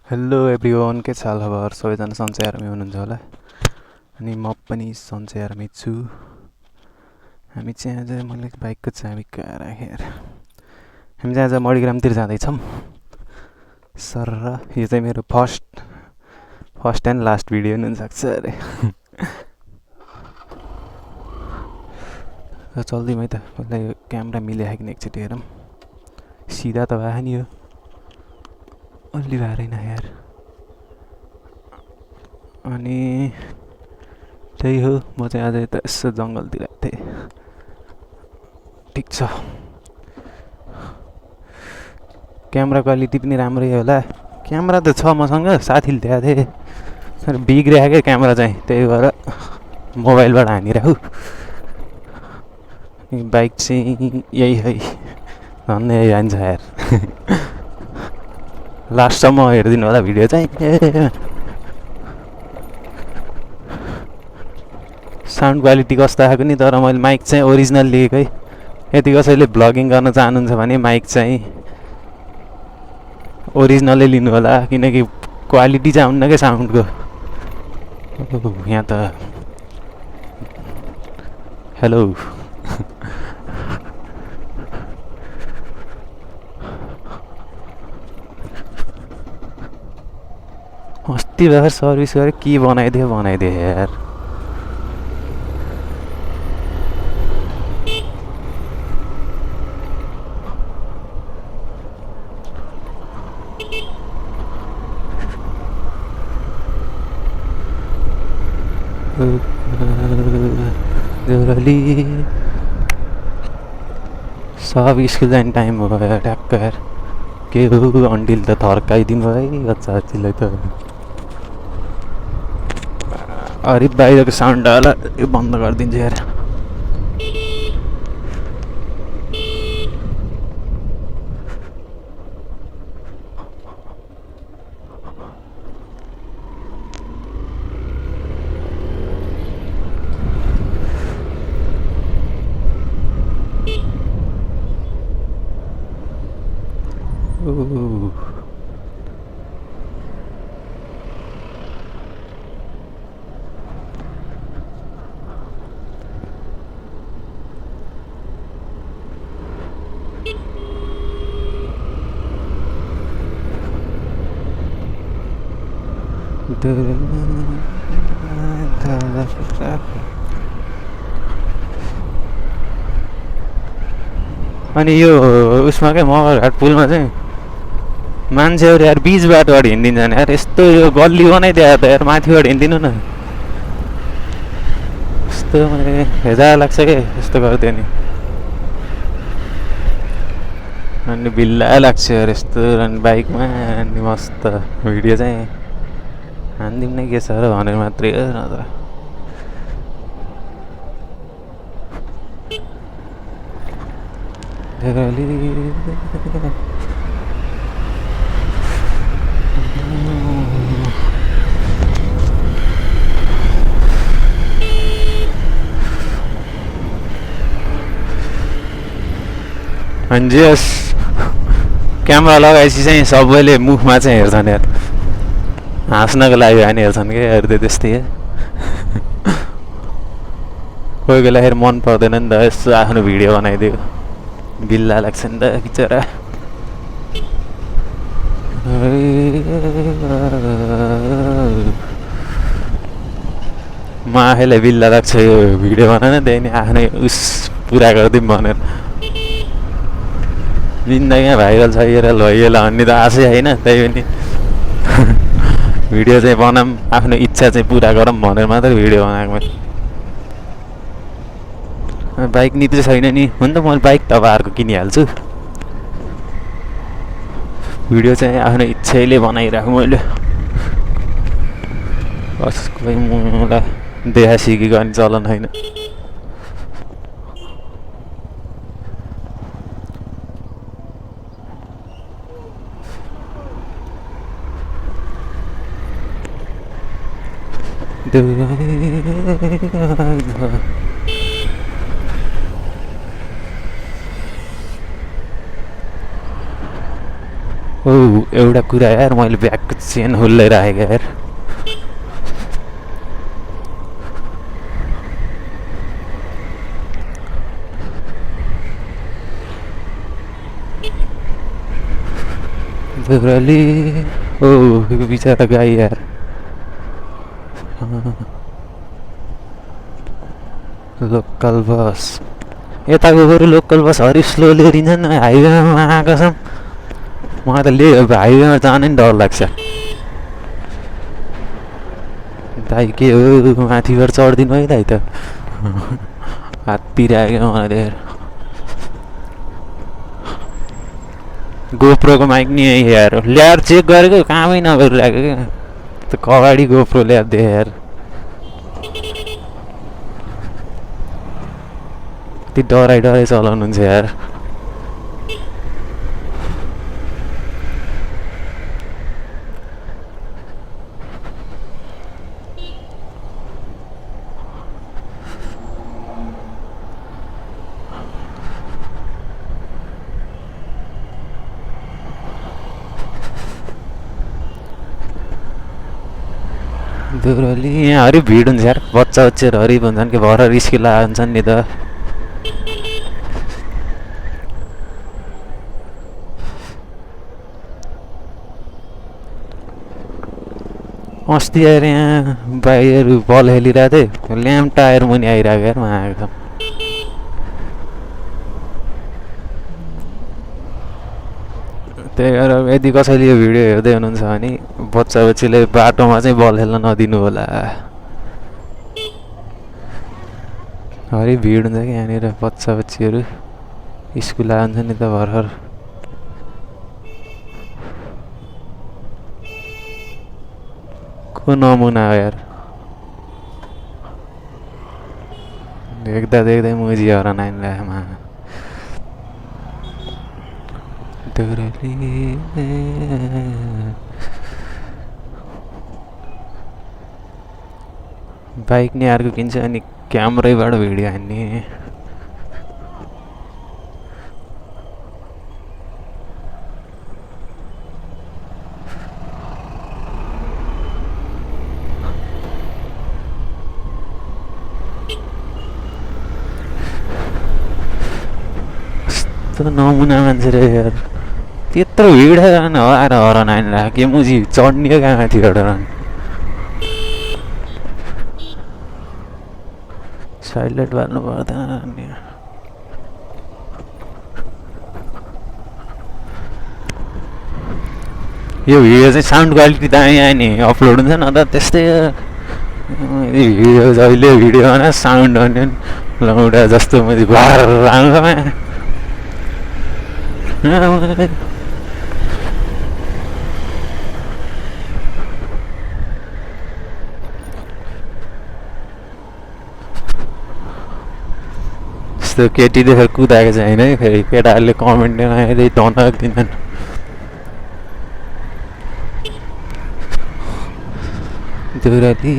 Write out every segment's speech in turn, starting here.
Hello everyone, के छ खबर? सबैजना सन्चै आरामै हुनुहुन्छ होला। अनि म पनि सन्चै आरामै छु। हामी चाहिँ आज मैले बाइकको चाबी कहाँ राखेर हामी चाहिँ आज मणिग्रामतिर जाँदैछौँ सर। यो चाहिँ मेरो फर्स्ट एन्ड लास्ट भिडियो पनि हुनसक्छ अरे। चल्दिउँ है त। पहिला यो क्यामेरा मिलायो कि एकचोटि हेरौँ। सिधा त भए नि यो, अलि भए रहेन यार। अनि त्यही हो, म चाहिँ आज यता यसो जङ्गलतिर थिएँ। ठिक छ, क्यामेरा क्वालिटी पनि राम्रै होला। क्यामेरा त छ मसँग, साथीले दिएको थिएँ, तर बिग्रियो क्या क्यामेरा चाहिँ, त्यही भएर मोबाइलबाट हानिराखु। बाइक चाहिँ यही है, झन् यही जान्छ यार। लास्टसम्म हेरिदिनु होला भिडियो चाहिँ। साउन्ड क्वालिटी कस्तो आएको नि, तर मैले माइक चाहिँ ओरिजिनल लिएको है। यदि कसैले भ्लगिङ गर्न चाहनुहुन्छ भने माइक चाहिँ ओरिजिनलै लिनु होला, किनकि क्वालिटी चाहिँ आउन्न क्या साउन्डको। यहाँ त हेलो। अस्ति भर्खर सर्भिस गरेँ, के बनाइदियो यार। सब स्कुल जाने टाइम हो गयो ट्याक्क यार। के हो अन्डिल त थर्काइदिनु है बच्चाहरूलाई त। अरे बाहिरको साउन्ड होला, यो बन्द गरिदिन्छु यार। अनि यो उसमा क्या मगरघाट पुलमा चाहिँ मान्छेहरू यार बिच बाटोबाट हिँडिदिन्छन् यार। यस्तो यो गल्ली बनाइदियो त यार, माथिबाट हिँडिदिनु न। यस्तो मलाई हेजा लाग्छ क्या यस्तो गरिदियो नि। अनि बिल्ला लाग्छ यार यस्तो। अनि बाइकमा अनि मस्त भिडियो चाहिँ हानिदिउँ नै के छ र भनेर मात्रै हो नत्र। अनि जस क्यामेरा लगाएपछि चाहिँ सबैले मुखमा चाहिँ हेर्छन् यार, हाँस्नको लागि होइन हेर्छन् क्या यार। त्यो त्यस्तै हो। कोही बेलाखेरि मन पर्दैन नि त यसो आफ्नो भिडियो बनाइदियो, बिल्ला लाग्छ नि त बिचरा। म आफैलाई बिल्ला लाग्छ यो भिडियो बनाएन, त्यही नि आफ्नै उस पुरा गरिदिउँ भनेर। जिन्दगीमा भाइरल छ यो भन्ने त आशै होइन, त्यही पनि भिडियो चाहिँ बनाऊँ, आफ्नो इच्छा चाहिँ पुरा गरौँ भनेर मात्रै भिडियो बनाएको मैले। बाइक नि त छैन नि, हुन त मैले बाइक त अब अर्को किनिहाल्छु। भिडियो चाहिँ आफ्नो इच्छाले बनाइराखेँ मैले। कसको मलाई देखा सिकी गर्ने चलन होइन। हो एउटा कुरा यार, मैले ब्यागको चेन खोल्दै राखेको यार। देउराली ओ बिचरा गाई यार। लोकल बस यताको बरु लोकल बसहरू स्लो ल्याइदिन्छन्, हाइवेमा आएको छौँ। मलाई त हाइवेमा जानै डर लाग्छ। दाइ के हो माथिबाट चढिदिनु है दाइ त हात पिराएको मलाई देखेर। गोप्रोको माइक नि यार ल्याएर चेक गरेको कामै नगरिरहेको क्या, त्यो कबाडी गोप्रो ल्याएर दिए यार। त्यो डराइ चलाउनुहुन्छ यार। देउराली यहाँहरू भिड हुन्छ यार, बच्चाहरू हरिब हुन्छन् कि भर रिस्किला हुन्छन् नि त। अस्ति आएर यहाँ बाइकहरू बल खेलिरहेको थिएँ, ल्याम्प टायर मुनि आइरहेको यार म आएको। त्यही भएर यदि कसैले यो भिडियो हेर्दै हुनुहुन्छ भने बच्चाले बाटोमा चाहिँ बल खेल्न नदिनु होला। हरि भिड हुन्छ कि यहाँनिर, बच्चाहरू स्कुल आउँछ नि त भर्खर। को नमुना हो यार, देख्दै मुजी हरान आइरहेमा। बाइक नि अर्को किन्छ अनि क्यामेरैबाट भिडियो हान्ने। कस्तो नमुना मान्छे रे यार, त्यत्रो भिड आएर हरान आइरहेको के मुजी चढ्ने हो कहाँ माथिबाट। साइड लाइट बाल्नु पर्दैन। यो भिडियो चाहिँ साउन्ड क्वालिटी दामी आयो नि, अपलोड हुन्छ न त त्यस्तै। भिडियो जहिले भिडियो भन साउन्ड भन्यो लौडा जस्तो मैले बार आउँछ। यस्तो केटी देखेर कुदाएको चाहिँ होइन है, फेरि केटाहरूले कमेन्ट आएर धनक दिन्छन्। देउराली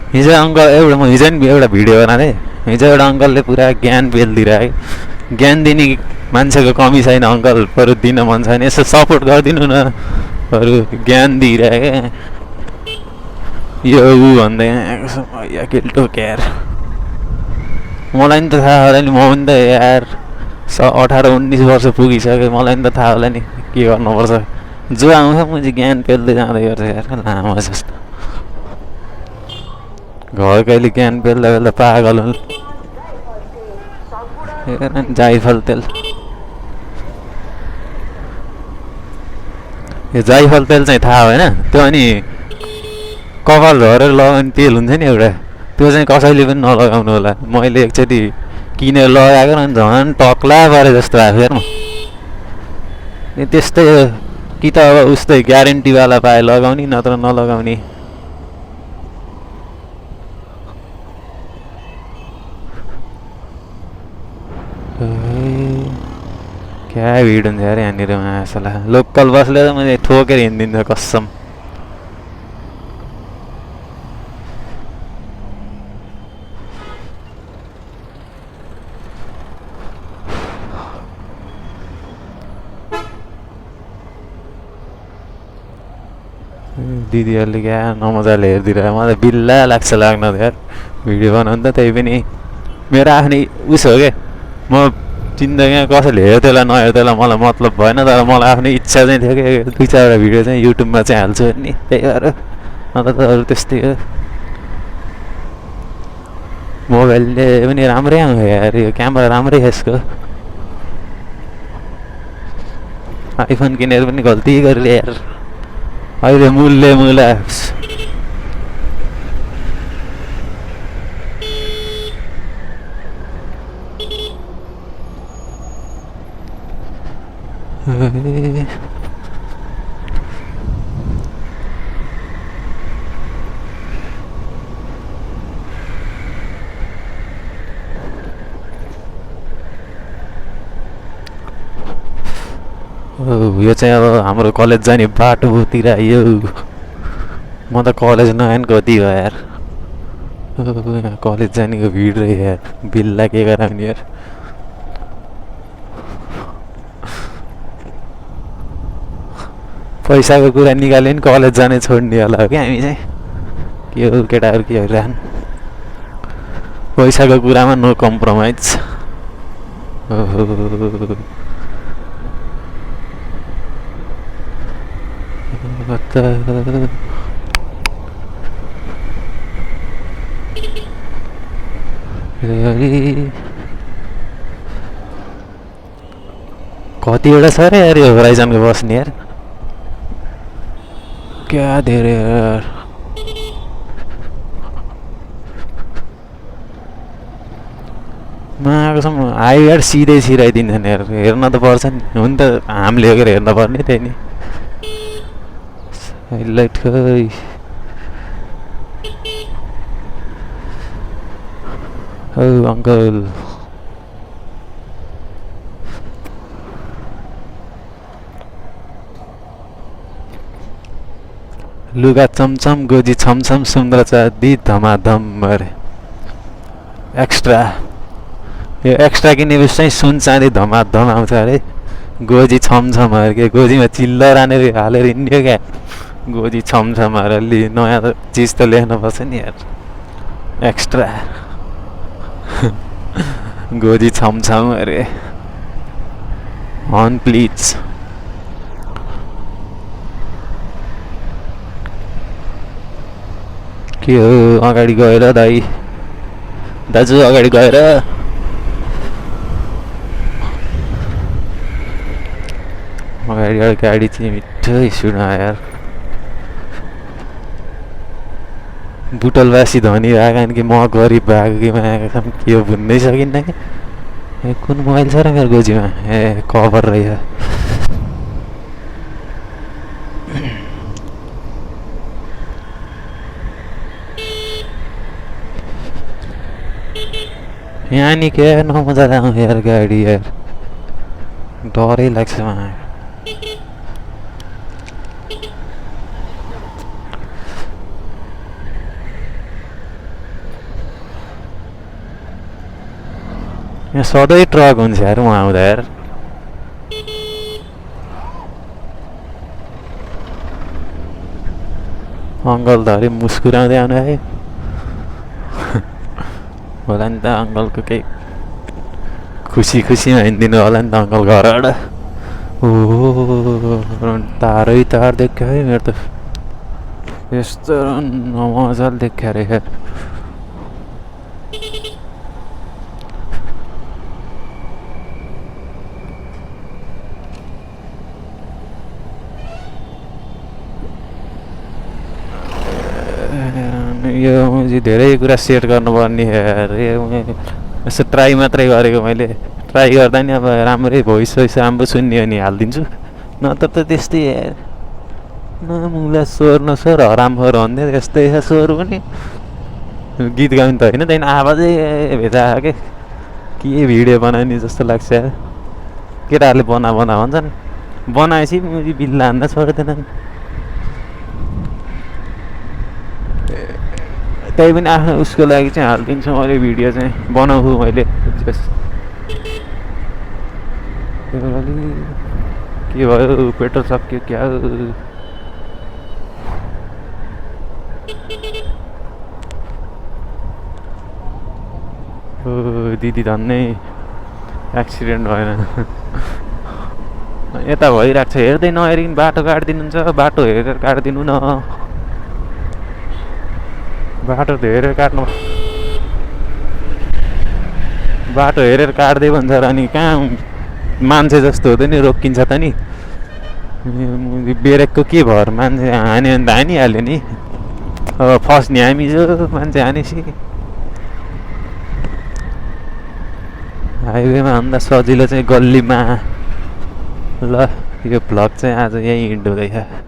हिजो अङ्कल हिजो नि एउटा भिडियो बनाएको थिएँ। हिजो एउटा अङ्कलले पुरा ज्ञान पेलिदिरहेको, ज्ञान दिने मान्छेको कमी छैन अङ्कल, बरु दिन मन छैन यसो सपोर्ट गरिदिनु न, बरु ज्ञान दिइरहेको यो ऊ भन्दै आएको केल्टो क्यार। मलाई नि त थाहा होला नि, म पनि त यार 18-19 वर्ष पुगिसक्यो, मलाई नि त थाहा होला नि के गर्नुपर्छ। जो आउँछ म चाहिँ ज्ञान पेल्दै जाँदै गर्छ यार, लामो जस्तो। घर कहिले ज्ञान पेल्दा पागल हुन्। जाइफल तेल, यो जाइफल तेल चाहिँ थाहा भएन, त्यो अनि कपाल झरेर लगाउने तेल हुन्छ नि एउटा, त्यो चाहिँ कसैले पनि नलगाउनु होला। मैले एकचोटि किनेर लगाएको र झन् टक्ला परे जस्तो भएको हेर्नु। त्यस्तै कि त अब उस्तै ग्यारेन्टीवाला पाए लगाउने, नत्र नलगाउने। क्या भिड हुन्छ यार यहाँनिर मासला। लोकल बसले त मैले ठोकेर हिँडिदिन्छ कसम। दिदीहरूले क्या नमजाले हेरिदिएर मलाई बिल्ला लाग्छ लाग्न त यार भिडियो बनाउनु त त्यही पनि मेरो आफ्नै उस हो क्या म जिन्दगीमा कसैले हेर्थ्यो होला नहेर्थ्यो होला मलाई मतलब भएन तर मलाई आफ्नै इच्छा चाहिँ थियो कि दुई चारवटा भिडियो चाहिँ युट्युबमा चाहिँ हाल्छु नि त्यही भएर अन्त त अरू त्यस्तै हो मोबाइलले पनि राम्रै आउँछ यार यो क्यामेरा राम्रै छ यसको आइफोन किनेर पनि गल्ती गरेँ यार अहिले मूल्य यो चाहिँ अब हाम्रो कलेज जाने बाटोतिर आयो म त कलेज नआए कति हो यार कलेज जानेको भिड रह्यो यार बिल्ला के गराउने यार पैसाको कुरा निकाल्यो नि कलेज जाने छोड्ने होला हो क्या हामी चाहिँ के हो केटाहरू के गरिरहन् पैसाको कुरामा नो कम्प्रोमाइज कतिवटा छ रे यार यो होराइजनको बस्ने यार क्या धेरै यार मागोसम्म आयो यार सिधै छिराइदिन्छन् यार हेर्न त पर्छ नि हो नि त हामीले लगेर हेर्न पर्ने त्यही नि हाइलाइट खै औ अङ्कल लुगा चमचम गोजी छमछम सुन्दर चाँदी धमाधम अरे एक्स्ट्रा यो एक्स्ट्रा किनेपछि चाहिँ सुन चाँदी धमाधम आउँछ अरे गोजी छमछम अरे के गोजीमा चिल्लर हानेर हालेर हिँड्यो क्या गोजी छमछम अरे अलि नयाँ चिज त लेख्नुपर्छ नि यार एक्स्ट्रा गोजी छमछम अरे अन प्लिज के हो अगाडि गएर दाइ दाजु अगाडि गएर अगाडि गाडी चाहिँ मिठो सुना यार बुटलवासी धनी आएको कि म गरिब भएको कि आएको के हो भुन्नै सकिन्न कि ए कुन मोबाइल छ र मेरो गोजीमा ए कभर रहेछ यहाँ नि क्या नमजा आउँछ यार गाडी यार डरै लाग्छ मलाई यहाँ सधैँ ट्रक हुन्छ यार म आउँदा यार अङ्कल त अरे मुस्कुराउँदै आउनु है होला नि त अङ्कलको केही खुसीमा हिँडिदिनु होला नि त अङ्कल घरबाट ओ तारै तार देख्यो है मेरो त यस्तो मजाले देख्यो अरे यार यो धेरै कुरा सेट गर्नुपर्ने यसो ट्राई मात्रै गरेको मैले ट्राई गर्दा नि अब राम्रै भोइस राम्रो सुन्ने हो नि हालिदिन्छु नत्र त त्यस्तै नमुला स्वर न स्वर हरामखोर भन्दै त्यस्तै छ स्वर पनि गीत गाउनु त होइन त्यहाँदेखि आवाजै भेटा के भिडियो बनाउने जस्तो लाग्छ यार केटाहरूले बना भन्छन् बनाएपछि बिल्ला हान्दा छोड्दैनन् त्यही पनि आफ्नो उसको लागि चाहिँ हालिदिन्छु मैले भिडियो चाहिँ बनाउँछु मैले के भयो पेट्रोल सक्यो क्या दिदी धन्नै एक्सिडेन्ट भएन। यता भइरहेको छ हेर्दै नहेरिकन बाटो काटिदिनुहुन्छ। बाटो हेरेर काटिदिनु न, बाटो त हेरेर काट्नु, बाटो हेरेर काट्दै भन्छ र अनि कहाँ मान्छे जस्तो हुँदैन नि, रोकिन्छ त नि। ब्रेकको के भएर मान्छे हान्यो भने त हानिहाल्यो नि। अब फस्ने हामी जो मान्छे हानेपछि हाइवेमा भन्दा सजिलो चाहिँ गल्लीमा। ल यो भ्लग चाहिँ आज यहीँ इन्ड हुँदैछ।